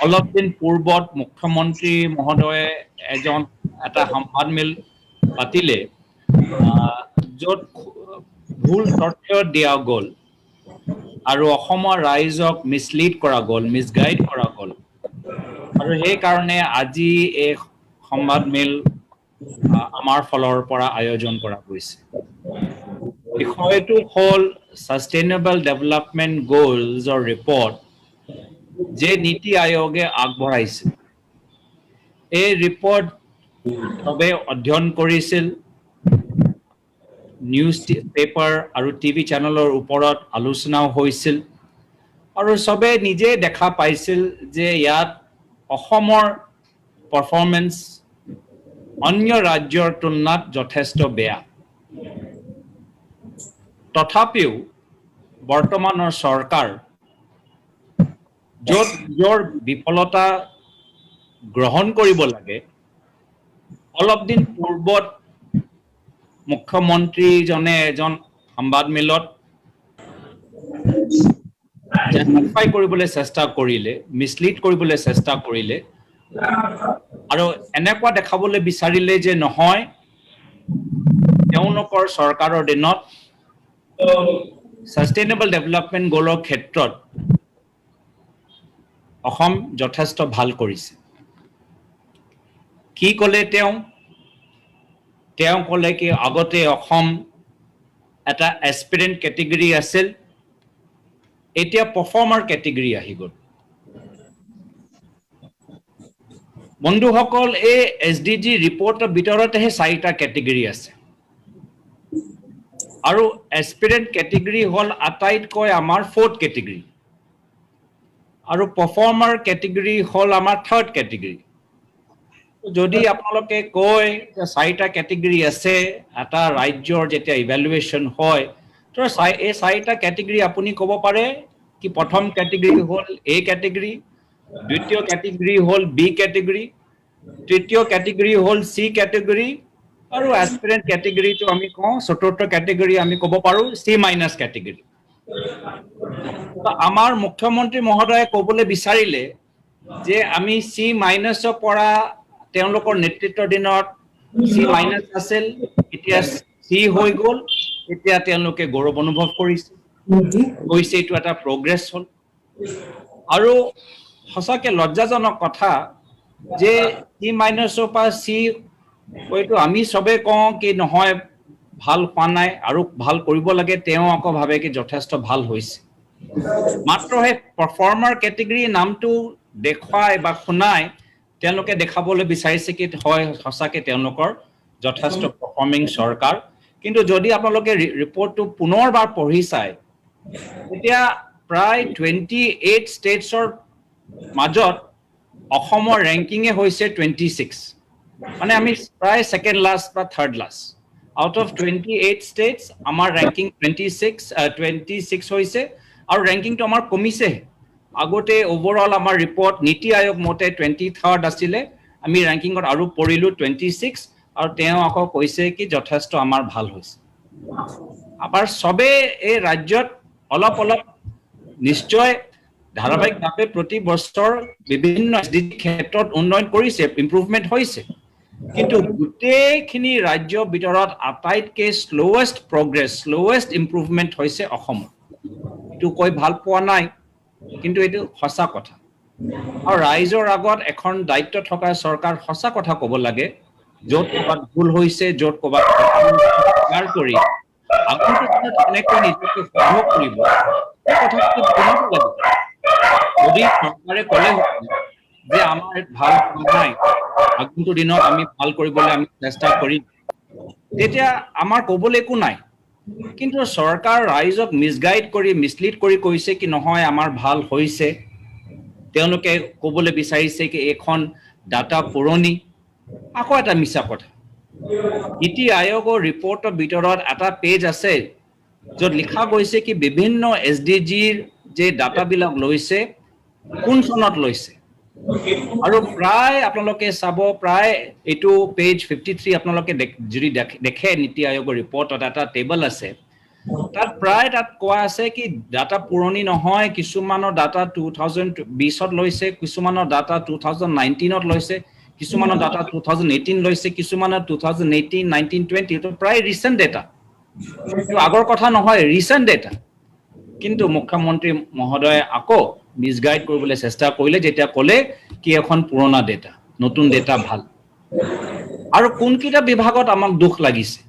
অলপ দিন পূৰ্বত মুখ্যমন্ত্ৰী মহোদয়ে এটা সংবাদমেল পাতিলে য'ত ভুল তথ্য দিয়া গ'ল আৰু অসমৰ ৰাইজক মিছলিড কৰা গ'ল, মিছগাইড কৰা গ'ল। আৰু সেই কাৰণে আজি এই সংবাদমেল আমাৰ ফলৰ পৰা আয়োজন কৰা হৈছে। বিষয়টো হ'ল সাষ্টেইনেবল ডেভেলপমেণ্ট গ'লছৰ ৰিপৰ্ট যে নীতি আয়োগে আগবঢ়াইছে। এই ৰিপৰ্ট সবে অধ্যয়ন কৰিছিল, নিউজ পেপাৰ আৰু টিভি চেনেলৰ ওপৰত আলোচনাও হৈছিল আৰু সবে নিজে দেখা পাইছিল যে ইয়াত অসমৰ পাৰফৰ্মেন্স অন্য ৰাজ্যৰ তুলনাত যথেষ্ট বেয়া। তথাপিও বৰ্তমানৰ চৰকাৰ য'ত নিজৰ বিফলতা গ্ৰহণ কৰিব লাগে, অলপ দিন পূৰ্বত মুখ্যমন্ত্ৰীজনে এজন সংবাদমেলত জাষ্টিফাই কৰিবলৈ চেষ্টা কৰিলে, মিছলিড কৰিবলৈ চেষ্টা কৰিলে আৰু এনেকুৱা দেখাবলৈ বিচাৰিলে যে নহয় তেওঁলোকৰ চৰকাৰৰ দিনত সাষ্টেইনেবল ডেভেলপমেণ্ট গ'লৰ ক্ষেত্ৰত অসম যথেষ্ট ভাল কৰিছে। কি ক'লে তেওঁ ক'লে কি আগতে অসম এটা এছপিৰেণ্ট কেটেগৰী আছিল, এতিয়া পাৰফৰ্মাৰ কেটেগৰী আহি গ'ল। বন্ধুসকল, এই SDG ৰিপৰ্টৰ ভিতৰতেহে 4টা কেটেগৰী আছে আৰু এছপিৰেণ্ট কেটেগৰী হ'ল আটাইতকৈ আমাৰ 4th কেটেগৰী আৰু পাৰফৰ্মাৰ কেটেগৰী হ'ল আমাৰ 3rd কেটেগৰী। যদি আপোনালোকে কয় যে 4টা কেটেগৰী আছে, এটা ৰাজ্যৰ যেতিয়া ইভ্যালুৱেশ্যন হয় তো এই 4টা কেটেগৰী আপুনি ক'ব পাৰে কি প্ৰথম কেটেগৰী হ'ল A কেটেগৰী, দ্বিতীয় কেটেগৰী হ'ল B কেটেগৰী, তৃতীয় কেটেগৰী হ'ল C কেটেগৰী আৰু এছপিৰেণ্ট কেটেগৰীটো আমি কওঁ চতুৰ্থ কেটেগৰী আমি ক'ব পাৰো C- কেটেগৰী। আমাৰ মুখ্যমন্ত্ৰী মহোদয়ে ক'বলৈ বিচাৰিলে যে আমি C- পৰা তেওঁলোকৰ নেতৃত্বৰ দিনত C- আছিল, এতিয়া C হৈ গ'ল, এতিয়া তেওঁলোকে গৌৰৱ অনুভৱ কৰিছে, কৈছে এইটো এটা প্ৰগ্ৰেছ হ'ল। আৰু সঁচাকে লজ্জাজনক কথা যে C- পৰা C হয়তো আমি সবে কওঁ কি নহয় ভাল হোৱা নাই আৰু ভাল কৰিব লাগে, তেওঁ আকৌ ভাবে কি যথেষ্ট ভাল হৈছে। মাত্ৰ সেই পাৰফৰ্মাৰ কেটেগৰী নামটো দেখুৱাই বা শুনাই তেওঁলোকে দেখাবলৈ বিচাৰিছে কি হয় সঁচাকে তেওঁলোকৰ যথেষ্ট পাৰফৰ্মিং চৰকাৰ। কিন্তু যদি আপোনালোকে ৰিপৰ্টটো পুনৰবাৰ পঢ়ি চায় এতিয়া প্ৰায় 28 ষ্টেটছৰ মাজত অসমৰ ৰেংকিঙে হৈছে 26, মানে আমি প্ৰায় ছেকেণ্ড লাষ্ট বা third last. Out of 28 states আমাৰ ৰেংকিং 26 হৈছে আৰু ৰেংকিংটো আমাৰ কমিছে। আগতে ওভাৰঅল আমাৰ ৰিপৰ্ট নীতি আয়োগ মতে 23rd আছিলে, আমি ৰেংকিঙত আৰু পৰিলোঁ 26 আৰু তেওঁ আকৌ কৈছে কি যথেষ্ট আমাৰ ভাল হৈছে। আবাৰ সবে এই ৰাজ্যত অলপ নিশ্চয় ধাৰাবাহিকভাৱে প্ৰতি বছৰ বিভিন্ন ক্ষেত্ৰত উন্নয়ন কৰিছে, ইম্প্ৰুভমেণ্ট হৈছে, কিন্তু গোটেইখিনি ৰাজ্যৰ ভিতৰত আটাইতকৈ শ্ল'ৱেষ্ট প্ৰগ্ৰেছ, শ্ল'ৱেষ্ট ইম্প্ৰুভমেণ্ট হৈছে অসম। এইটো কৈ ভাল পোৱা নাই, কিন্তু এইটো সঁচা কথা। আৰু ৰাইজৰ আগত এখন দায়িত্ব থকা চৰকাৰ সঁচা কথা ক'ব লাগে, য'ত ক'ৰবাত ভুল হৈছে, য'ত ক'ৰবাত স্বীকাৰ কৰি আগন্তুক দিনত কেনেকৈ নিজকে শুদ্ধ কৰিব এই কথাটো বুজিব লাগিব। যদি চৰকাৰে ক'লে যে আমাৰ ভাল হোৱা নাই, আগন্তুক দিনত আমি ভাল কৰিবলৈ আমি চেষ্টা কৰিম, তেতিয়া আমাৰ ক'বলৈ একো নাই। কিন্তু চৰকাৰ ৰাইজক মিছগাইড কৰি মিছলিড কৰি কৈছে কি নহয় আমাৰ ভাল হৈছে, তেওঁলোকে ক'বলৈ বিচাৰিছে কি এইখন ডাটা পুৰণি। আকৌ এটা মিছা কথা। নীতি আয়োগৰ ৰিপৰ্টৰ ভিতৰত এটা পেজ আছে য'ত লিখা গৈছে কি বিভিন্ন SDGৰ যে ডাটাবিলাক লৈছে কোন চনত লৈছে, আৰু প্ৰায় আপোনালোকে চাব প্ৰায় এইটো পেজ 53 আপোনালোকে যদি দেখে নীতি আয়োগৰ ৰিপৰ্টত এটা টেবল আছে তাত প্ৰায় তাত কোৱা আছে কি ডাটা পুৰণি নহয়, কিছুমানৰ ডাটা 2020ত লৈছে, কিছুমানৰ ডাটা 2019ত লৈছে, কিছুমানৰ ডাটা 2018 লৈছে, কিছুমানৰ 2018, 19, 20 তো প্ৰায় ৰিসেন্ট ডেটা, আগৰ কথা নহয়, ৰিসেন্ট ডেটা। কিন্তু মুখ্যমন্ত্ৰী মহোদয়ে আকৌ মিসগাইড কৰিবলৈ চেষ্টা কৰিলে যেতিয়া ক'লে কি এখন পুৰণা ডেটা, নতুন ডেটা ভাল। আৰু কোনকিটা বিভাগত আমাক দুখ লাগিছে,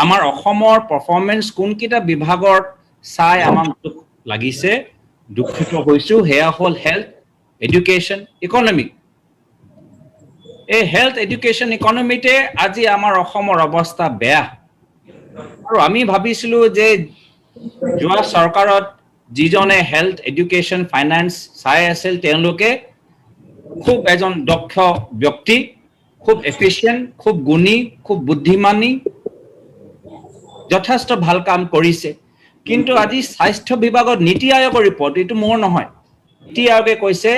আমাৰ অসমৰ পাৰফৰমেন্স কোনকিটা বিভাগৰ চাই আমাক দুখ লাগিছে, দুখিত হৈছো, হেয়া হল হেলথ, এডুকেশ্যন, ইকনমিক। এই হেলথ, এডুকেশ্যন, ইকনমিতে আজি আমাৰ অসমৰ অৱস্থা বেয়া। আৰু আমি ভাবিছিলো যে যোৱা চৰকাৰত যিজনে হেলথ, এডুকেশ্যন, ফাইনেন্স চাই আছিল তেওঁলোকে খুব এজন দক্ষ ব্যক্তি, খুব এফিচিয়েন্ট, খুব গুণী, খুব বুদ্ধিমানী, যথেষ্ট ভাল কাম কৰিছে। কিন্তু আজি স্বাস্থ্য বিভাগত নীতি আয়োগৰ ৰিপৰ্ট, এইটো মোৰ নহয়, নীতি আয়োগে কৈছে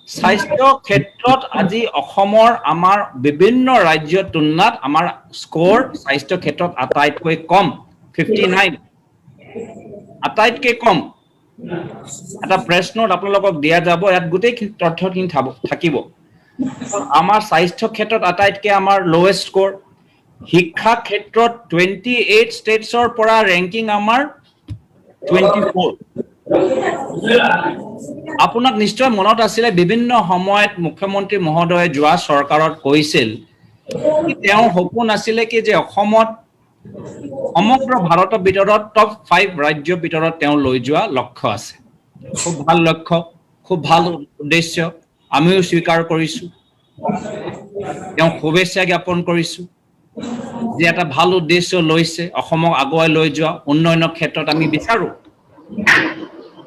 স্বাস্থ্য ক্ষেত্ৰত আজি অসমৰ আমাৰ বিভিন্ন ৰাজ্যৰ তুলনাত আমাৰ স্কোৰ স্বাস্থ্য ক্ষেত্ৰত আটাইতকৈ কম, 59, আটাইতকৈ কম। এটা প্ৰেছ নোট আপোনালোকক দিয়া যাব, ইয়াত গোটেই তথ্যখিনি থাকিব। আমাৰ স্বাস্থ্য ক্ষেত্ৰত আটাইতকৈ আমাৰ লোৱেষ্ট স্কোৰ। শিক্ষা ক্ষেত্ৰত 28 ষ্টেটছৰ পৰা ৰেংকিং আমাৰ 24। আপোনাক নিশ্চয় মনত আছিলে বিভিন্ন সময়ত মুখ্যমন্ত্ৰী মহোদয়ে যোৱা চৰকাৰত কৈছিল তেওঁৰ সপোন আছিলে কি যে অসমত সমগ্ৰ ভাৰতৰ ভিতৰত টপ 5 ৰাজ্যৰ ভিতৰত তেওঁ লৈ যোৱা লক্ষ্য আছে। খুব ভাল লক্ষ্য, খুব ভাল উদ্দেশ্য, আমিও স্বীকাৰ কৰিছো, তেওঁ শুভেচ্ছা জ্ঞাপন কৰিছো যে এটা ভাল উদ্দেশ্য লৈছে, অসমক আগুৱাই লৈ যোৱা উন্নয়নৰ ক্ষেত্ৰত আমি বিচাৰো।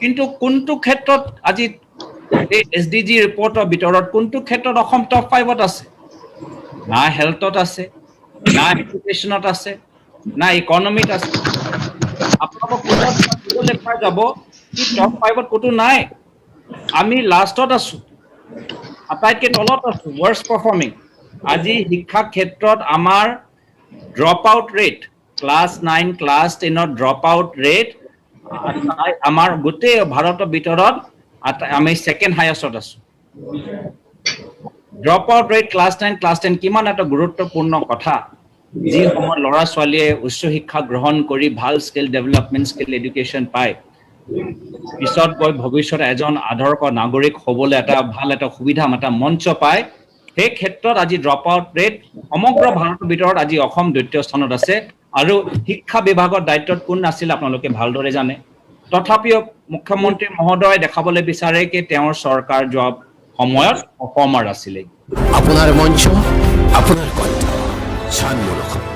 কিন্তু কোনটো ক্ষেত্ৰত আজি এই এছডিজি ৰিপৰ্টৰ ভিতৰত কোনটো ক্ষেত্ৰত অসম টপ 5ত আছে? না হেলথত আছে, না এডুকেশ্যনত আছে, না ইকনমিত আছে। আপোনালোকক কোনলৈ পাই যাব কি টপ 5ত ক'তো নাই, আমি লাষ্টত আছো, আটাইতকৈ তলত আছো, ৱৰ্ষ্ট পাৰফৰ্মিং। আজি শিক্ষা ক্ষেত্ৰত আমাৰ drop out rate, class 9, class 10ৰ ড্ৰপ আউট ৰেট আমাৰ গোটেই ভাৰতৰ ভিতৰত আমি সেকেন্ড হাইয়েস্টত আছো। Drop out rate class 9, class 10 কিমান এটা গুৰুত্বপূৰ্ণ কথা। যি সময়ত ল'ৰা ছোৱালীয়ে উচ্চ শিক্ষা গ্ৰহণ কৰি ভাল স্কিল ডেভেলপমেণ্ট, স্কিল এডুকেশ্যন পায়, পিছত গৈ ভৱিষ্যতে এজন আদৰ্শ নাগৰিক হ'বলৈ এটা ভাল এটা সুবিধা, এটা মঞ্চ পায়। সেই ক্ষেত্ৰত আজি ড্ৰপ আউট ৰেট সমগ্ৰ ভাৰতৰ ভিতৰত আজি অসম দ্বিতীয় স্থানত আছে। আৰু শিক্ষা বিভাগৰ দায়িত্বত কোন আছিল আপোনালোকে ভালদৰে জানে। তথাপিও মুখ্যমন্ত্ৰী মহোদয়ে দেখাবলৈ বিচাৰে কি তেওঁৰ চৰকাৰ যোৱা সময়ত অসমৰ আছিলে। আপনাৰ মঞ্চ, আপনাৰ কণ্ঠ, সান্মূলক।